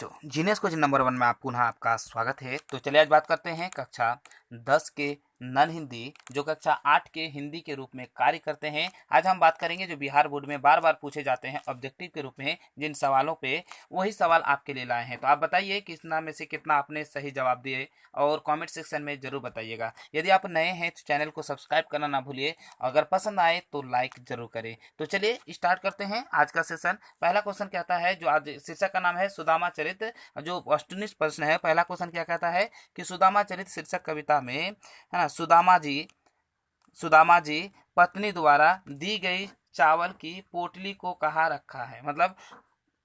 तो genius coaching number 1 में आप पुनः आपका स्वागत है। तो चलिए आज बात करते हैं कक्षा 10 के नन हिंदी जो कक्षा 8 के हिंदी के रूप में कार्य करते हैं। आज हम बात करेंगे जो बिहार बोर्ड में बार बार पूछे जाते हैं ऑब्जेक्टिव के रूप में, जिन सवालों पे वही सवाल आपके लिए लाए हैं। तो आप बताइए कितना में से कितना आपने सही जवाब दिए और कमेंट सेक्शन में जरूर बताइएगा। यदि आप नए हैं तो चैनल को सब्सक्राइब करना ना भूलिए, अगर पसंद आए तो लाइक जरूर करें। तो चलिए स्टार्ट करते हैं आज का सेशन। पहला क्वेश्चन कहता है, जो आज शीर्षक का नाम है सुदामा चरित, जो वस्तुनिष्ठ प्रश्न है। पहला क्वेश्चन क्या कहता है कि सुदामा चरित शीर्षक कविता में, है ना, सुदामा जी पत्नी द्वारा दी गई चावल की पोटली को कहाँ रखा है, मतलब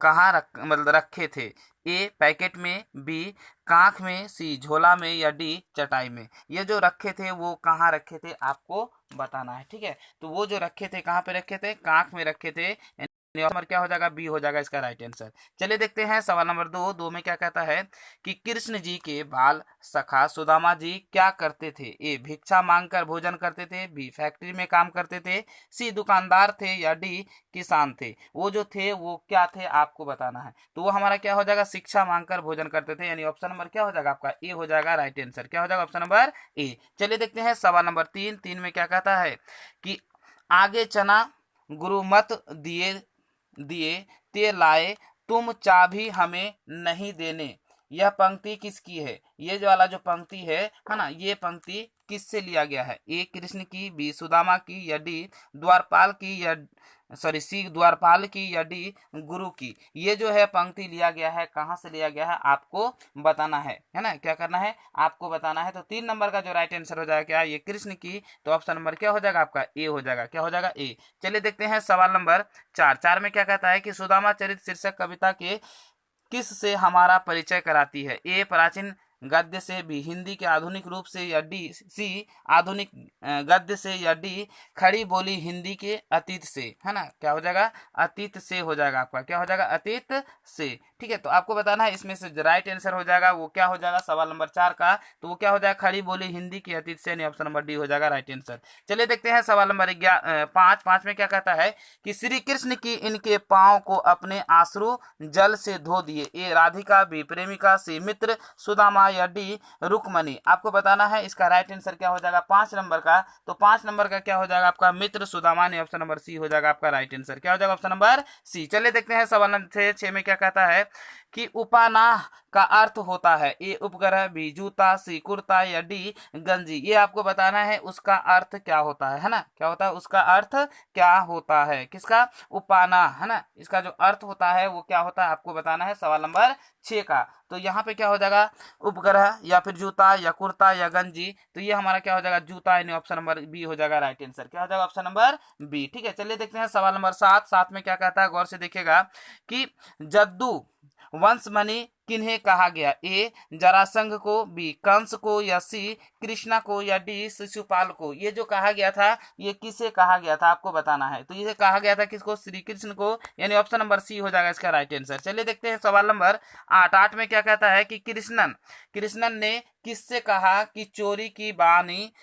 कहाँ रखे थे। ए पैकेट में, बी कांख में, सी झोला में, या डी चटाई में। ये जो रखे थे वो कहाँ रखे थे आपको बताना है। ठीक है, तो वो जो रखे थे कहाँ पे रखे थे, कांख में रखे थे। नंबर क्या हो जाएगा, बी हो जाएगा इसका राइट आंसर। चलिए देखते हैं सवाल नंबर 2 में क्या कहता है कि कृष्ण जी के बाल सखा सुदामा जी क्या करते थे। ए भिक्षा मांगकर भोजन करते थे, बी फैक्ट्री में काम करते थे, सी दुकानदार थे, या डी किसान थे। वो जो थे वो क्या थे आपको बताना है। तो वो हमारा क्या हो जाएगा, शिक्षा मांगकर भोजन करते थे, यानी ऑप्शन नंबर क्या हो जाएगा आपका ए हो जाएगा राइट आंसर। क्या हो जाएगा ऑप्शन नंबर ए। चलिए देखते हैं सवाल नंबर 3 में क्या कहता है कि आगे चना गुरु मत दिए दिए ते लाए, तुम चाबी हमें नहीं देने। यह पंक्ति किसकी है। ये जो वाला जो पंक्ति है ना, ये पंक्ति किससे लिया गया है। ए कृष्ण की, बी सुदामा की, या डी द्वारपाल की, या सी द्वारपाल की, या डी गुरु की। ये जो है पंक्ति लिया गया है, कहाँ से लिया गया है आपको बताना है ना। क्या करना है आपको बताना है। तो 3 नंबर का जो राइट आंसर हो जाएगा क्या, ये कृष्ण की। तो ऑप्शन नंबर क्या हो जाएगा आपका ए हो जाएगा। क्या हो जाएगा ए। चलिए देखते हैं सवाल नंबर 4 में क्या कहता है कि सुदामा चरित शीर्षक कविता के किस से हमारा परिचय कराती है। ए प्राचीन गद्य से, बी हिंदी के आधुनिक रूप से, या डी सी आधुनिक गद्य से, या डी खड़ी बोली हिंदी के अतीत से, है ना। क्या हो जाएगा, अतीत से हो जाएगा आपका। क्या हो जाएगा, अतीत से। ठीक है, तो आपको बताना है इसमें से राइट आंसर हो जाएगा वो क्या हो जाएगा सवाल नंबर 4 का। तो वो क्या हो जाएगा, खड़ी बोली हिंदी के अतीत से, यानी ऑप्शन नंबर डी हो जाएगा राइट आंसर। चलिए देखते हैं सवाल नंबर 5 में क्या कहता है कि श्री कृष्ण की इनके पांव को अपने आंसू जल से धो दिए। ए राधिका, बी प्रेमिका, सी मित्र सुदामा, या डी रुक्मणी। आपको बताना है इसका राइट आंसर क्या हो जाएगा 5 नंबर का। तो 5 नंबर का क्या हो जाएगा आपका मित्र सुदामा, ने ऑप्शन नंबर सी हो जाएगा आपका राइट आंसर। क्या हो जाएगा ऑप्शन नंबर सी। चलिए देखते हैं सवाल नंबर 6 में क्या कहता है कि उपानाह का अर्थ होता है। ए उपग्रह, बी जूता, सी कुर्ता, या डी गंजी। ये आपको बताना है उसका अर्थ क्या होता है ना। क्या होता है उसका अर्थ क्या होता है, किसका, उपाना, है ना। इसका जो अर्थ होता है वो क्या होता है आपको बताना है सवाल नंबर 6 का। तो यहाँ पे क्या हो जाएगा, उपग्रह, या फिर जूता, या कुर्ता, या गंजी। तो ये हमारा क्या हो जाएगा, जूता, यानी ऑप्शन नंबर बी हो जाएगा राइट आंसर। क्या हो जाएगा ऑप्शन नंबर बी। ठीक है, चलिए देखते हैं सवाल नंबर 7 में क्या कहता है, गौर से देखिएगा कि जद्दू वंशमणि किन्हें कहा गया। ए जरासंघ को, बी कंस को, या सी कृष्णा को, या डी शिशुपाल को। ये जो कहा गया था ये किसे कहा गया था आपको बताना है। तो ये कहा गया था किसको, श्री कृष्ण को, यानी ऑप्शन नंबर सी हो जाएगा इसका राइट आंसर। चलिए देखते हैं सवाल नंबर 8 में क्या कहता है कि कृष्णन ने किससे कहा कि चोरी की बानी,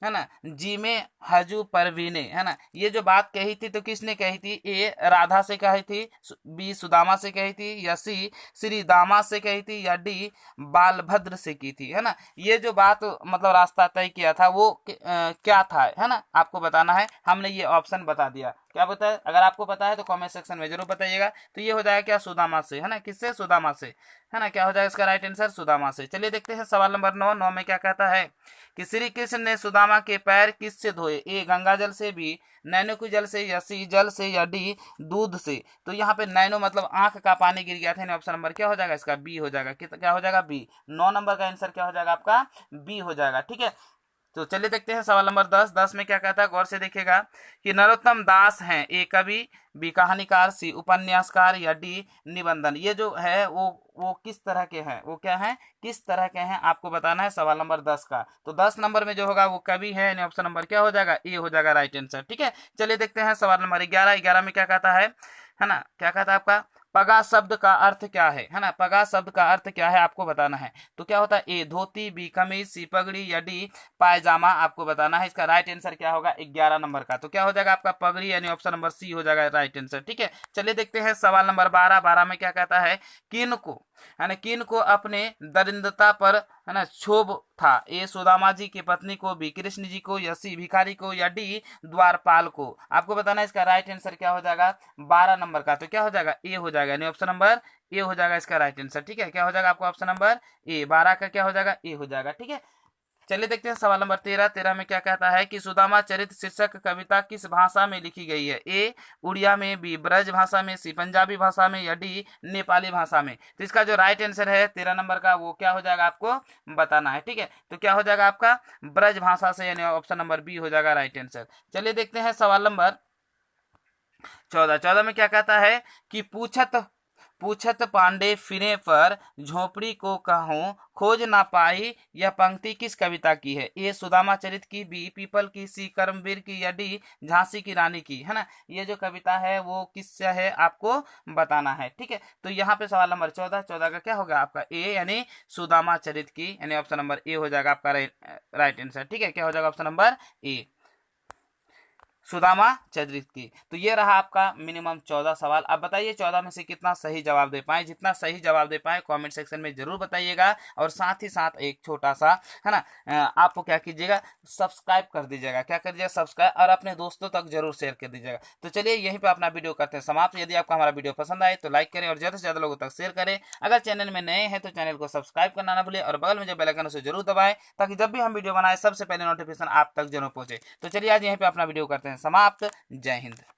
है ना, जी में हजू परवीने, है ना। ये जो बात कही थी तो किसने कही थी। ए राधा से कही थी, बी सुदामा से कही थी, या सी श्री दामा से कही थी, या डी बालभद्र से की थी, है ना। ये जो बात मतलब रास्ता तय किया था वो क्या था, है ना, आपको बताना है। हमने ये ऑप्शन बता दिया। क्या पता है, अगर आपको पता है तो कमेंट सेक्शन में जरूर बताइएगा। तो ये हो जाएगा क्या, सुदामा से, है ना। किससे, सुदामा से, है ना। क्या हो जाएगा इसका राइट आंसर, सुदामा से। चलिए देखते हैं सवाल नंबर 9 में क्या कहता है कि श्री कृष्ण ने सुदामा के पैर किससे धोए। ए गंगा जल से, बी नैनो जल से, या सी जल से, या डी दूध से। तो यहाँ पे नैनो मतलब आंख का पानी गिर गया था, ऑप्शन नंबर क्या हो जाएगा इसका बी हो जाएगा। क्या हो जाएगा बी। 9 नंबर का आंसर क्या हो जाएगा आपका बी हो जाएगा। ठीक है, तो चलिए देखते हैं सवाल नंबर 10 में क्या कहता है, गौर से देखिएगा कि नरोत्तम दास हैं। ए कवि, बी कहानीकार, सी उपन्यासकार, या डी निबंधन। ये जो है वो किस तरह के हैं, वो क्या है, किस तरह के हैं आपको बताना है सवाल नंबर 10 का। तो 10 नंबर में जो होगा वो कवि है, यानी ऑप्शन नंबर क्या हो जाएगा ए हो जाएगा राइट आंसर। ठीक है, चलिए देखते हैं सवाल नंबर 11 में क्या कहता है ना। क्या कहता है आपका पगा शब्द का अर्थ क्या है ना, पगा शब्द का अर्थ क्या है आपको बताना है। तो क्या होता है, ए धोती, बी कमीज, सी पगड़ी या डी पायजामा, आपको बताना है। इसका राइट आंसर क्या होगा 11 नंबर का, तो क्या हो जाएगा आपका पगड़ी, यानी ऑप्शन नंबर सी हो जाएगा राइट आंसर। ठीक है, चलिए देखते हैं सवाल नंबर 12। 12 में क्या कहता है, किन को है ना, किन को अपने दरिद्रता पर है ना क्षोभ था, ए सुदामा जी की पत्नी को, बी कृष्ण जी को, या सी भिखारी को, या डी द्वारपाल को। आपको बताना है इसका राइट आंसर क्या हो जाएगा 12 नंबर का, तो क्या हो जाएगा ए हो जाएगा, यानी ऑप्शन नंबर ए हो जाएगा इसका राइट आंसर। ठीक है, क्या हो जाएगा आपको ऑप्शन नंबर ए, 12 का क्या हो जाएगा ए हो जाएगा। ठीक है, चलिए देखते हैं सवाल नंबर 13। 13 में क्या कहता है कि सुदामा चरित शीर्षक कविता किस भाषा में लिखी गई है, ए उड़िया में, बी ब्रज भाषा में, सी पंजाबी भाषा में, या डी नेपाली भाषा में। तो इसका जो राइट आंसर है 13 नंबर का वो क्या हो जाएगा आपको बताना है। ठीक है, तो क्या हो जाएगा आपका ब्रज भाषा से, यानी ऑप्शन नंबर बी हो जाएगा राइट आंसर। चलिए देखते हैं सवाल नंबर 14। 14 में क्या कहता है कि पूछत पूछत पांडे फिरे पर झोपड़ी को कहूँ खोज ना पाई, यह पंक्ति किस कविता की है, ए सुदामा चरित की, बी पीपल की, सी कर्मवीर की, या डी झांसी की रानी की, है ना। ये जो कविता है वो किससे है आपको बताना है। ठीक है, तो यहाँ पे सवाल नंबर 14। 14 का क्या होगा आपका ए, यानी सुदामा चरित की, यानी ऑप्शन नंबर ए हो जाएगा आपका राइट आंसर। ठीक है, क्या हो जाएगा ऑप्शन नंबर ए, सुदामा चरित की। तो ये रहा आपका मिनिमम 14 सवाल। अब बताइए 14 में से कितना सही जवाब दे पाए। जितना सही जवाब दे पाए कमेंट सेक्शन में जरूर बताइएगा, और साथ ही साथ एक छोटा सा है ना आपको क्या कीजिएगा सब्सक्राइब कर दीजिएगा, क्या कर दीजिएगा सब्सक्राइब, और अपने दोस्तों तक जरूर शेयर कर दीजिएगा। तो चलिए यहीं पे अपना वीडियो करते हैं समाप्त। यदि आपको हमारा वीडियो पसंद आए तो लाइक करें और ज़्यादा से ज़्यादा लोगों तक शेयर करें। अगर चैनल में नए हैं तो चैनल को सब्सक्राइब करना ना भूलें, और बगल में जो बेल आइकन उसे जरूर दबाएं, ताकि जब भी हम वीडियो बनाए सबसे पहले नोटिफिकेशन आप तक जरूर पहुंचे। तो चलिए आज यहीं पे अपना वीडियो करते हैं समाप्त। जय हिंद।